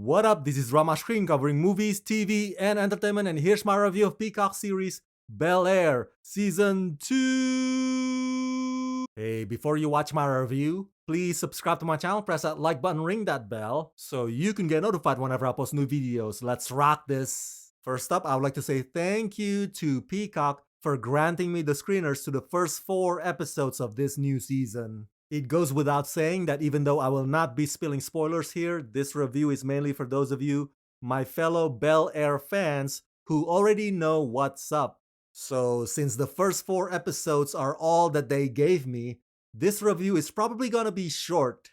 What up? This is Rama Screen covering movies, TV, and entertainment, and here's my review of Peacock series Bel-Air Season 2. Hey, before you watch my review, please subscribe to my channel, press that like button, ring that bell, so you can get notified whenever I post new videos. Let's rock this! First up, I would like to say thank you to Peacock for granting me the screeners to the first 4 episodes of this new season. It goes without saying that even though I will not be spilling spoilers here, this review is mainly for those of you, my fellow Bel-Air fans, who already know what's up. So since the first 4 episodes are all that they gave me, this review is probably gonna be short.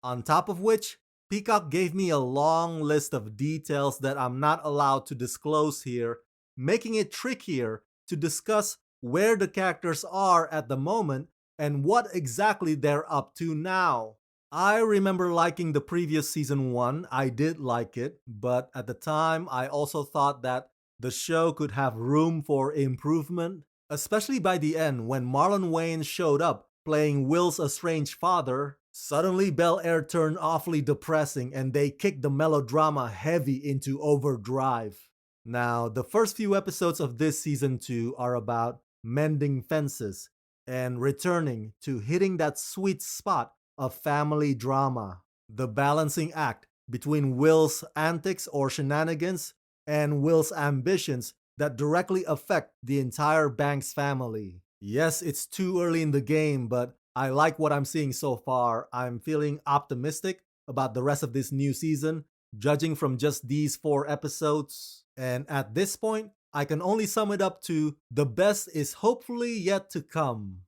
On top of which, Peacock gave me a long list of details that I'm not allowed to disclose here, making it trickier to discuss where the characters are at the moment and what exactly they're up to now. I remember liking the previous season 1, I did like it, but at the time I also thought that the show could have room for improvement, especially by the end when Marlon Wayans showed up playing Will's estranged father. Suddenly Bel-Air turned awfully depressing and they kicked the melodrama heavy into overdrive. Now, the first few episodes of this season 2 are about mending fences and returning to hitting that sweet spot of family drama. The balancing act between Will's antics or shenanigans and Will's ambitions that directly affect the entire Banks family. Yes, it's too early in the game, but I like what I'm seeing so far. I'm feeling optimistic about the rest of this new season, judging from just these 4 episodes. And at this point, I can only sum it up to the best is hopefully yet to come.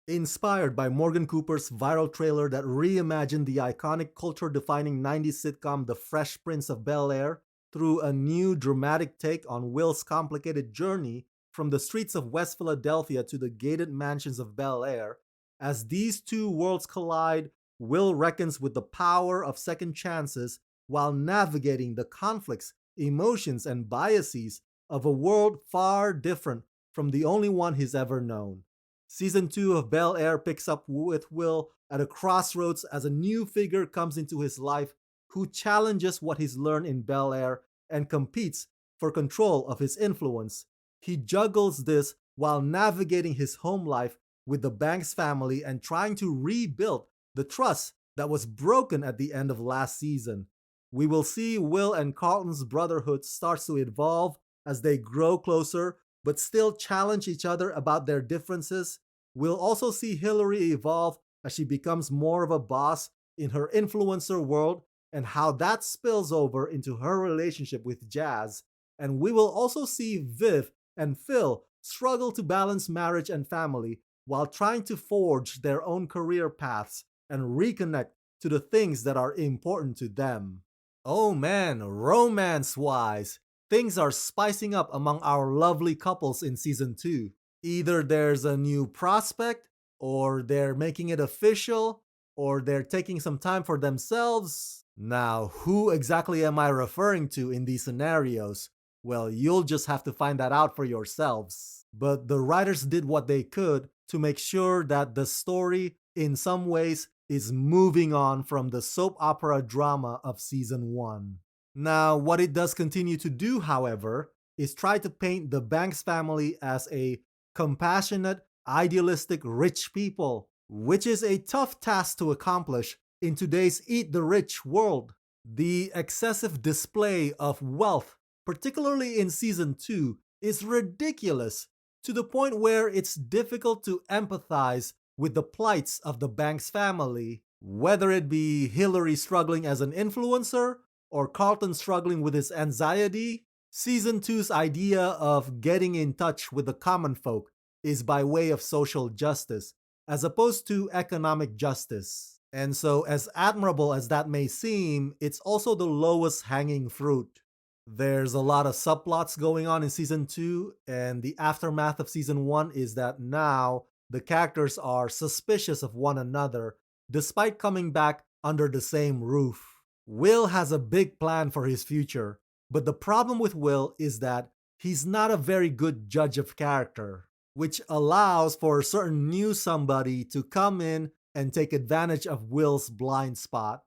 Inspired by Morgan Cooper's viral trailer that reimagined the iconic culture-defining 90s sitcom The Fresh Prince of Bel-Air through a new dramatic take on Will's complicated journey from the streets of West Philadelphia to the gated mansions of Bel-Air, as these two worlds collide, Will reckons with the power of second chances while navigating the conflicts, emotions, and biases of a world far different from the only one he's ever known. Season 2 of Bel-Air picks up with Will at a crossroads as a new figure comes into his life who challenges what he's learned in Bel-Air and competes for control of his influence. He juggles this while navigating his home life with the Banks family and trying to rebuild the trust that was broken at the end of last season. We will see Will and Carlton's brotherhood starts to evolve as they grow closer but still challenge each other about their differences. We'll also see Hillary evolve as she becomes more of a boss in her influencer world and how that spills over into her relationship with Jazz. And we will also see Viv and Phil struggle to balance marriage and family while trying to forge their own career paths and reconnect to the things that are important to them. Oh man, romance-wise, things are spicing up among our lovely couples in Season 2. Either there's a new prospect, or they're making it official, or they're taking some time for themselves. Now, who exactly am I referring to in these scenarios? Well, you'll just have to find that out for yourselves. But the writers did what they could to make sure that the story, in some ways, is moving on from the soap opera drama of Season 1. Now, what it does continue to do, however, is try to paint the Banks family as a compassionate, idealistic, rich people, which is a tough task to accomplish in today's eat the rich world. The excessive display of wealth, particularly in Season 2, is ridiculous to the point where it's difficult to empathize with the plights of the Banks family, whether it be Hillary struggling as an influencer or Carlton struggling with his anxiety. Season 2's idea of getting in touch with the common folk is by way of social justice, as opposed to economic justice. And so, as admirable as that may seem, it's also the lowest hanging fruit. There's a lot of subplots going on in Season 2, and the aftermath of Season 1 is that now the characters are suspicious of one another, despite coming back under the same roof. Will has a big plan for his future, but the problem with Will is that he's not a very good judge of character, which allows for a certain new somebody to come in and take advantage of Will's blind spot.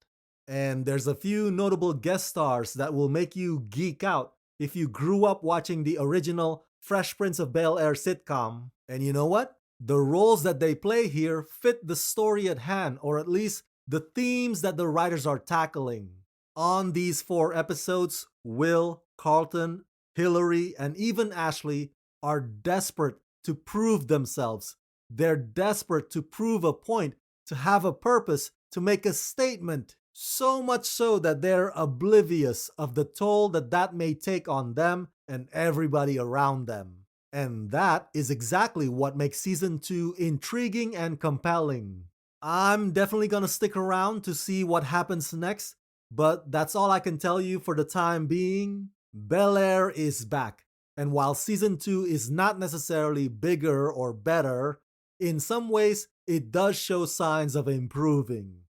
And there's a few notable guest stars that will make you geek out if you grew up watching the original Fresh Prince of Bel-Air sitcom. And you know what? The roles that they play here fit the story at hand, or at least the themes that the writers are tackling. On these 4 episodes, Will, Carlton, Hillary, and even Ashley are desperate to prove themselves. They're desperate to prove a point, to have a purpose, to make a statement. So much so that they're oblivious of the toll that may take on them and everybody around them. And that is exactly what makes season 2 intriguing and compelling. I'm definitely gonna stick around to see what happens next, but that's all I can tell you for the time being. Bel-Air is back, and while season 2 is not necessarily bigger or better, in some ways it does show signs of improving.